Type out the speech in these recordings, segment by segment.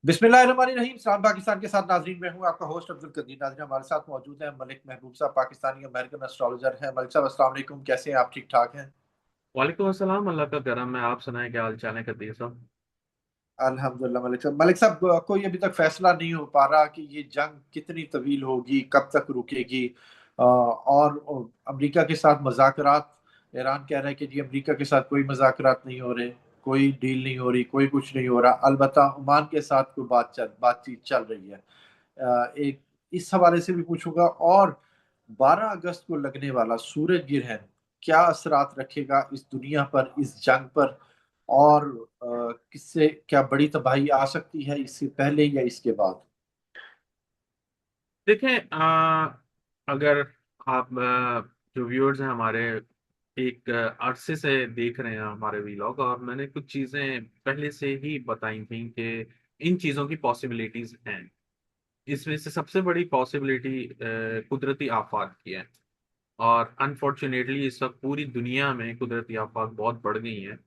बिस्मिल्लाहिर्रहमानिर्रहीम। सलाम पाकिस्तान के साथ नाजरीन, मैं हूं आपका होस्ट अब्दुल कदीर। नाजरीन, हमारे साथ मौजूद है मलिक महबूब साहब, पाकिस्तानी अमेरिकन एस्ट्रोलॉजर हैं। मलिक साहब, अस्सलाम वालेकुम, कैसे हैं आप? ठीक ठाक हैं? वालेकुम अस्सलाम। अल्लाह का करम है। आप सुनाएं, क्या हाल चाल है कदीर साहब? अल्हम्दुलिल्लाह। मलिक साहब, कोई अभी तक फैसला नहीं हो पा रहा कि ये जंग कितनी तवील होगी, कब तक रुकेगी। और अमेरिका के साथ मुज़ाकरात, ईरान कह रहा है कि जी अमेरिका के साथ कोई मुज़ाकरात नहीं हो रहे, कोई डील नहीं हो रही, कोई कुछ नहीं हो रहा। अलबत्ता ओमान के साथ कोई बातचीत चल रही है। एक इस हवाले से भी पूछूंगा। और 12 अगस्त को लगने वाला सूरज ग्रहण क्या असरात रखेगा इस दुनिया पर, इस जंग पर? और किससे क्या बड़ी तबाही आ सकती है, इससे पहले या इसके बाद? देखें, अगर आप जो व्यूअर्स हैं हमारे, एक अरसे से देख रहे हैं हमारे वीलॉग, और मैंने कुछ चीजें पहले से ही बताई थी कि इन चीजों की पॉसिबिलिटीज हैं। इसमें से सबसे बड़ी पॉसिबिलिटी कुदरती आफात की है। और अनफॉर्चुनेटली इस वक्त पूरी दुनिया में कुदरती आफात बहुत बढ़ गई हैं।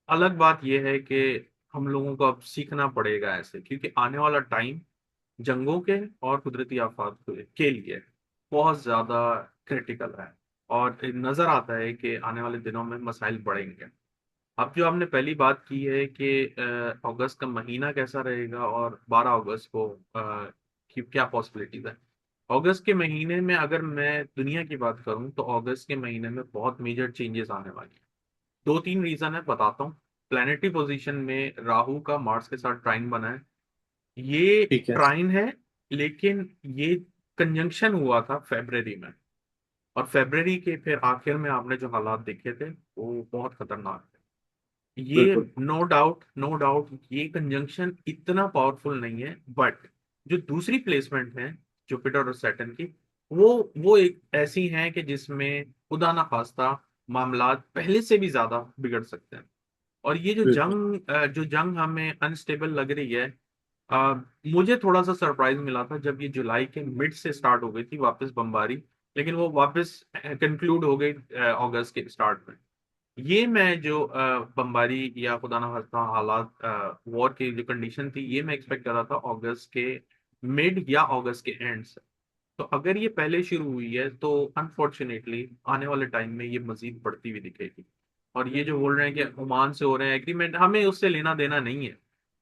अलग बात यह है कि हम लोगों को अब सीखना पड़ेगा ऐसे, क्योंकि आने वाला टाइम जंगों के और कुदरती आफात के लिए बहुत ज्यादा क्रिटिकल है। और नजर आता है कि आने वाले दिनों में मसाइल बढ़ेंगे। अब जो आपने पहली बात की है कि अगस्त का महीना कैसा रहेगा और 12 अगस्त को की क्या पॉसिबिलिटीज है। अगस्त के महीने में अगर मैं दुनिया की बात करूं तो अगस्त के महीने में बहुत मेजर चेंजेस आने वाली हैं। दो तीन रीजन है, बताता हूँ। प्लानिटरी पोजीशन में राहु का मार्स के साथ ट्राइन बना है। ये ठीक है। ट्राइन है, लेकिन ये कंजंक्शन हुआ था फेब्रवरी में। और फेब्रवरी के फिर आखिर में आपने जो हालात देखे थे वो बहुत खतरनाक थे। ये बिल्कुल। नो डाउट ये कंजंक्शन इतना पावरफुल नहीं है, बट जो दूसरी प्लेसमेंट है जुपिटर और सैटर्न की, वो एक ऐसी हैं कि जिसमें खुदा ना खास्ता मामलात पहले से भी ज्यादा बिगड़ सकते हैं। और ये बिल्कुल। जो जंग हमें अनस्टेबल लग रही है। अ, मुझे थोड़ा सा सरप्राइज मिला था जब ये जुलाई के मिड से स्टार्ट हो गई थी वापस बमबारी, लेकिन वो वापस कंक्लूड हो गई अगस्त के स्टार्ट में। ये मैं जो बमबारी या खुदा ना खास्ता हालात वॉर की जो कंडीशन थी, ये मैं एक्सपेक्ट कर रहा था अगस्त के मिड या अगस्त के एंड से। तो अगर ये पहले शुरू हुई है तो अनफॉर्चुनेटली आने वाले टाइम में ये मजीद बढ़ती हुई दिखेगी। और ये जो बोल रहे हैं कि ओमान से हो रहे हैं एग्रीमेंट, हमें उससे लेना देना नहीं है।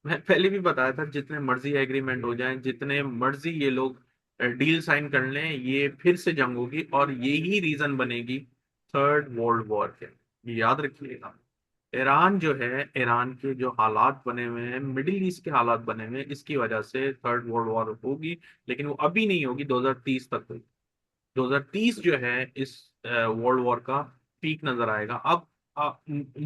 मैं पहले भी बताया था, जितने मर्जी एग्रीमेंट हो जाएं, जितने मर्जी ये लोग डील साइन कर लें, ये फिर से जंग होगी और यही रीजन बनेगी थर्ड वर्ल्ड वॉर के। ये याद रखिएगा। ईरान जो है, ईरान के जो हालात बने हुए हैं, मिडिल ईस्ट के हालात बने हुए हैं, इसकी वजह से थर्ड वर्ल्ड वॉर होगी। लेकिन वो अभी नहीं होगी, 2030 तक होगी। 2030 जो है इस वर्ल्ड वॉर का पीक नजर आएगा। अब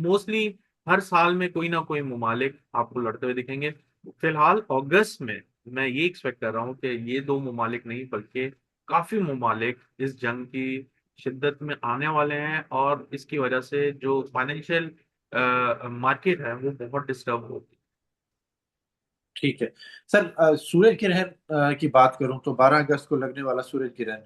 मोस्टली हर साल में कोई ना कोई ममालिक आपको लड़ते हुए दिखेंगे। फिलहाल अगस्त में मैं ये एक्सपेक्ट कर रहा हूँ कि ये दो ममालिक नहीं बल्कि काफी ममालिक इस जंग की शिद्दत में आने वाले हैं, और इसकी वजह से जो फाइनेंशियल मार्केट है वो बहुत डिस्टर्ब होगी। ठीक है। सर, सूरज ग्रहण की बात करूं तो 12 अगस्त को लगने वाला सूरज ग्रहण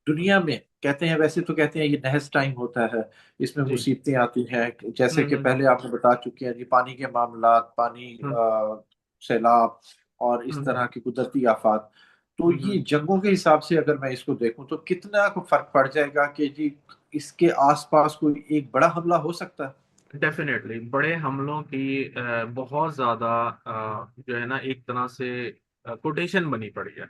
दुनिया में कहते हैं, वैसे तो कहते हैं ये नहस टाइम होता है, इसमें जी। मुसीबतें आती हैं। जैसे कि हम्म। पहले आपने बता चुके हैं जी, पानी के मामलात, पानी, हम्म। सैलाब और इस हम्म। तरह की कुदरती आफात। तो हम्म। ये जंगों के हिसाब से अगर मैं इसको देखूं तो कितना को फर्क पड़ जाएगा कि जी इसके आसपास कोई एक बड़ा हमला हो सकता है? डेफिनेटली बड़े हमलों की बहुत ज्यादा जो है ना, एक तरह से कोटेशन बनी पड़ी है।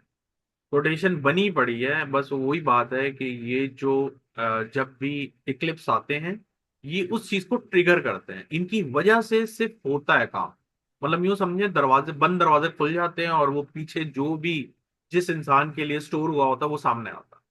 कोटेशन बनी पड़ी है, बस वही बात है कि ये जो जब भी इक्लिप्स आते हैं, ये उस चीज को ट्रिगर करते हैं। इनकी वजह से सिर्फ होता है काम। मतलब यूं समझे, दरवाजे खुल जाते हैं और वो पीछे जो भी जिस इंसान के लिए स्टोर हुआ होता है वो सामने आता है।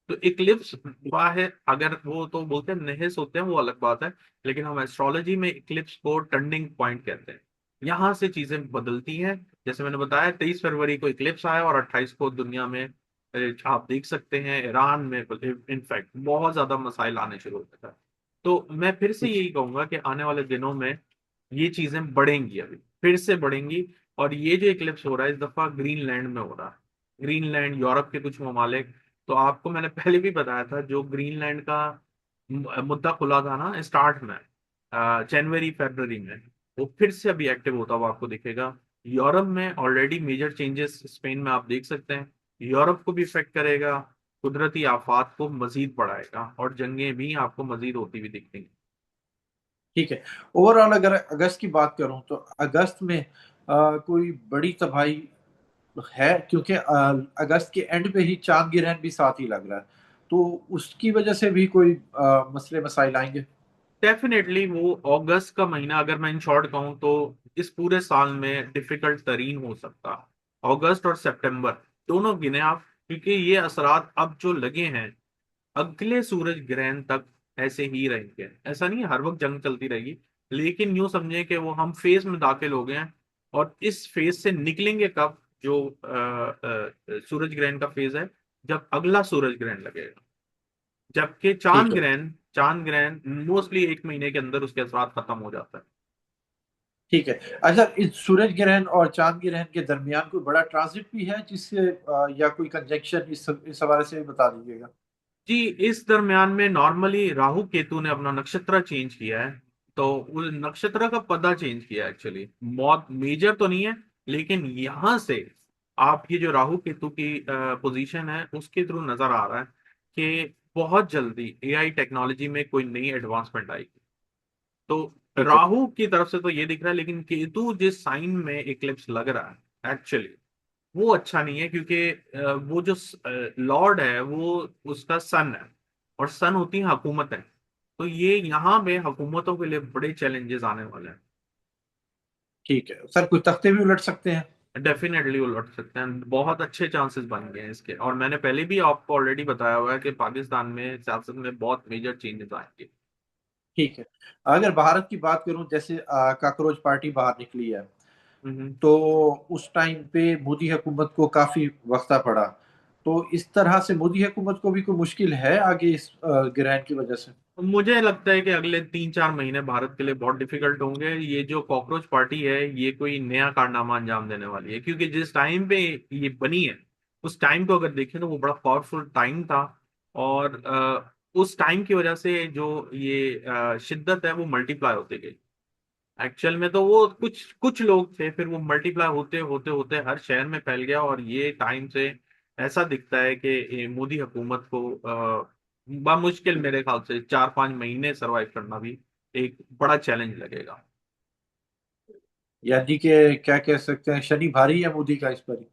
तो इक्लिप्स है, अगर वो तो बोलते हैं नहस होते हैं, वो अलग बात है। लेकिन हम एस्ट्रोलॉजी में इक्लिप्स को टर्निंग पॉइंट कहते हैं। यहाँ से चीजें बदलती हैं। जैसे मैंने बताया, 23 फरवरी को इक्लिप्स आया और 28 को दुनिया में आप देख सकते हैं ईरान में इनफैक्ट बहुत ज्यादा मसाइल आने शुरू हो गए थे। तो मैं फिर से यही कहूंगा कि आने वाले दिनों में ये चीजें बढ़ेंगी, अभी फिर से बढ़ेंगी। और ये जो इक्लिप्स हो रहा है इस दफा ग्रीनलैंड में हो रहा है। ग्रीनलैंड, यूरोप के कुछ ममालिक। तो आपको मैंने पहले भी बताया था, जो ग्रीनलैंड का मुद्दा खुला था ना स्टार्ट में, जनवरी फरवरी में, वो फिर से अभी एक्टिव होता हुआ आपको दिखेगा। यूरोप में ऑलरेडी मेजर चेंजेस स्पेन में आप देख सकते हैं, यूरोप को भी इफेक्ट करेगा, कुदरती आफात को मजीद बढ़ाएगा और जंगें भी आपको मजीद होती हुई दिखेंगी। ठीक है। ओवरऑल अगर अगस्त की बात करूं तो अगस्त में कोई बड़ी तबाही है, क्योंकि अगस्त के एंड पे ही चांद ग्रहण भी साथ ही लग रहा है, तो उसकी वजह से भी कोई मसले मसाइल आएंगे। डेफिनेटली वो अगस्त का महीना, अगर मैं इन शॉर्ट कहूँ तो इस पूरे साल में डिफिकल्ट तरीन हो सकता है। अगस्त और सितंबर दोनों गिने आप, क्योंकि ये असरात अब जो लगे हैं अगले सूरज ग्रहण तक ऐसे ही रहेंगे। ऐसा नहीं है हर वक्त जंग चलती रहेगी, लेकिन यूं समझे कि वो हम फेज में दाखिल हो गए हैं, और इस फेज से निकलेंगे कब, जो सूरज ग्रहण का फेज है, जब अगला सूरज ग्रहण लगेगा। जबकि ठीक है। चांद ग्रहण मोस्टली एक महीने के अंदर उसके असरात खत्म हो जाता है। ठीक है। अच्छा, इस सूरज ग्रहण और चांद ग्रहण के दरमियान कोई बड़ा ट्रांजिट भी है जिससे या कोई कंजंक्शन, इस हवाले से भी बता दीजिएगा। जी, इस दरमियान में नॉर्मली राहु केतु ने अपना नक्षत्र चेंज किया है, तो उस नक्षत्र का पता चेंज किया है एक्चुअली। बहुत मेजर तो नहीं है, लेकिन यहां से आप ये जो राहु केतु की पोजीशन है उसके थ्रू नजर आ रहा है कि बहुत जल्दी एआई टेक्नोलॉजी में कोई नई एडवांसमेंट आएगी। तो ठीक है। राहु की तरफ से तो ये दिख रहा है, लेकिन केतु जिस साइन में इक्लिप्स लग रहा है एक्चुअली वो अच्छा नहीं है, क्योंकि वो जो लॉर्ड है वो उसका सन है, और सन होती है हुकूमत है। तो ये यहाँ पे हुकूमतों के लिए बड़े चैलेंजेस आने वाले हैं। ठीक है सर, कुछ तख्ते भी उलट सकते हैं। डेफिनेटली वो लौट सकते हैं, बहुत अच्छे चांसेस बन गए हैं इसके, और मैंने पहले भी आपको ऑलरेडी बताया हुआ है कि पाकिस्तान में सियासत में बहुत मेजर चेंजेस आएंगे। ठीक है। अगर भारत की बात करूं, जैसे काकरोच पार्टी बाहर निकली है, हम्म। तो उस टाइम पे मोदी हुकूमत को काफी वक्ता पड़ा, तो इस तरह से मोदी हुकूमत को भी कोई मुश्किल है आगे इस ग्रहण की वजह से। मुझे लगता है कि अगले 3-4 महीने भारत के लिए बहुत डिफिकल्ट होंगे। ये जो कॉकरोच पार्टी है ये कोई नया कारनामा अंजाम देने वाली है, क्योंकि जिस टाइम पे ये बनी है उस टाइम को अगर देखें तो वो बड़ा पावरफुल टाइम था, और उस टाइम की वजह से जो ये शिद्दत है वो मल्टीप्लाई होती गई। एक्चुअल में तो वो कुछ कुछ लोग थे, फिर वो मल्टीप्लाई होते होते होते हर शहर में फैल गया, और ये टाइम से ऐसा दिखता है कि ये मोदी हुकूमत को बामुश्किल मेरे ख्याल से 4-5 महीने सरवाइव करना भी एक बड़ा चैलेंज लगेगा। यानी कि क्या कह सकते हैं, शनि भारी है मोदी का इस पर।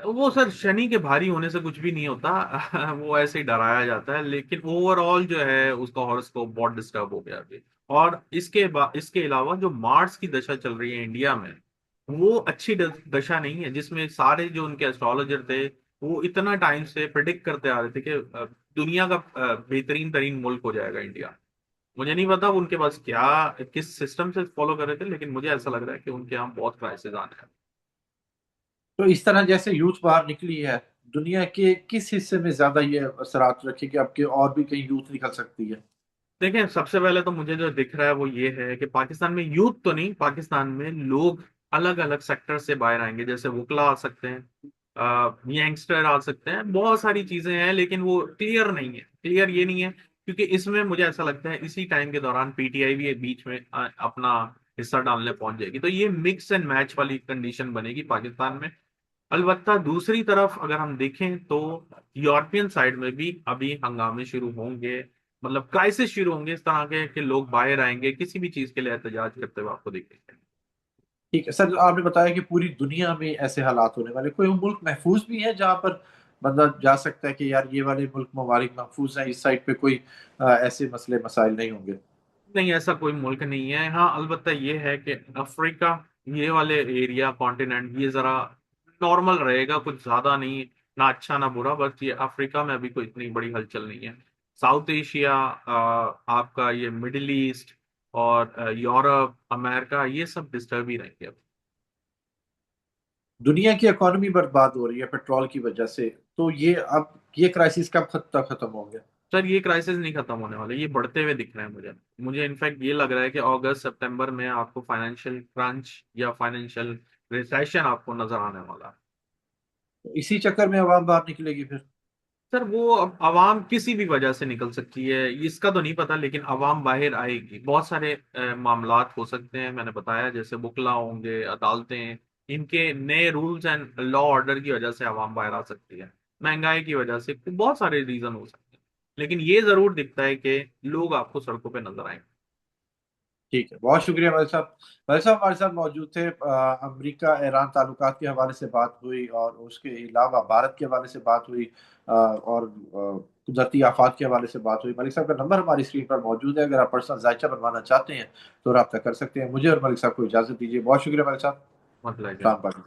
वो सर शनि के भारी होने से कुछ भी नहीं होता वो ऐसे ही डराया जाता है, लेकिन ओवरऑल जो है उसका हॉरोस्कोप बहुत डिस्टर्ब हो गया अभी। और इसके अलावा जो मार्स की दशा चल रही है इंडिया में, वो अच्छी दशा नहीं है, जिसमें सारे जो उनके एस्ट्रोलॉजर थे वो इतना टाइम से प्रिडिक्ट करते आ रहे थे कि दुनिया का बेहतरीन तरीन मुल्क हो जाएगा इंडिया। मुझे नहीं पता उनके पास क्या किस सिस्टम से फॉलो कर रहे थे, लेकिन मुझे ऐसा लग रहा है कि उनके यहाँ बहुत क्राइसिस आने हैं। तो इस तरह जैसे यूथ बाहर निकली है, दुनिया के किस हिस्से में ज्यादा ये असरात रखेगी आपके, और भी कहीं यूथ निकल सकती है। देखिए, सबसे पहले तो मुझे जो दिख रहा है वो ये है कि पाकिस्तान में यूथ तो नहीं, पाकिस्तान में लोग अलग अलग सेक्टर से बाहर आएंगे। जैसे वुकला आ सकते हैं, यंगस्टर आ सकते हैं, बहुत सारी चीजें हैं, लेकिन वो क्लियर नहीं है। क्लियर ये नहीं है क्योंकि इसमें मुझे ऐसा लगता है इसी टाइम के दौरान पीटीआई भी बीच में अपना हिस्सा डालने पहुंच जाएगी, तो ये मिक्स एंड मैच वाली कंडीशन बनेगी पाकिस्तान में। अलबत्ता दूसरी तरफ अगर हम देखें तो यूरोपियन साइड में भी अभी हंगामे शुरू होंगे, मतलब क्राइसिस शुरू होंगे इस तरह के कि लोग बाहर आएंगे किसी भी चीज के लिए एहतजाज करते हुए आपको दिखेंगे। ठीक है सर, आपने बताया कि पूरी दुनिया में ऐसे हालात होने वाले, कोई मुल्क महफूज भी है जहां पर बंदा जा सकता है कि यार ये वाले मुल्क ममालिक महफूज हैं, इस साइड पे कोई ऐसे मसले मसाइल नहीं होंगे। नहीं, ऐसा कोई मुल्क नहीं है। हाँ, अलबत्ता ये है कि अफ्रीका, ये वाले एरिया कॉन्टिनेंट ये जरा नॉर्मल रहेगा, कुछ ज्यादा नहीं, ना अच्छा ना बुरा, बस ये अफ्रीका में अभी कोई इतनी बड़ी हलचल नहीं है। साउथ एशिया, आपका ये मिडिल ईस्ट और यूरोप अमेरिका ये सब डिस्टर्ब ही रहेंगे अब। दुनिया की इकोनॉमी बर्बाद हो रही है पेट्रोल की वजह से, तो ये क्राइसिस कब तक खत्म होंगे। सर, ये क्राइसिस नहीं खत्म होने वाले, ये बढ़ते हुए दिख रहे हैं मुझे। मुझे इनफैक्ट ये लग रहा है कि अगस्त सितंबर में आपको फाइनेंशियल क्रंच या फाइनेंशियल रिसेशन आपको नजर आने वाला है। तो इसी चक्कर में अवाम बाहर निकलेगी फिर। सर, वो अब अवाम किसी भी वजह से निकल सकती है, इसका तो नहीं पता, लेकिन अवाम बाहर आएगी। बहुत सारे मामलात हो सकते हैं, मैंने बताया, जैसे बुकला होंगे, अदालतें, इनके नए रूल्स एंड लॉ ऑर्डर की वजह से आवाम बाहर आ सकती है, महंगाई की वजह से, बहुत सारे रीजन हो सकते हैं, लेकिन ये जरूर दिखता है कि लोग आपको सड़कों पे नजर आएंगे। ठीक है, बहुत शुक्रिया भाई साहब। भाई साहब हमारे साथ मौजूद थे। अमेरिका ईरान ताल्लुकात के हवाले से बात हुई और उसके अलावा भारत के हवाले से बात हुई, और कुदरती आफात के हवाले से बात हुई। मलिक साहब का नंबर हमारी स्क्रीन पर मौजूद है, अगर आप पर्सनल जायचा बनवाना चाहते हैं तो रब्ता कर सकते हैं। मुझे और मलिक साहब को इजाजत दीजिए। बहुत शुक्रिया मलिक साहब। मतलब सलाम।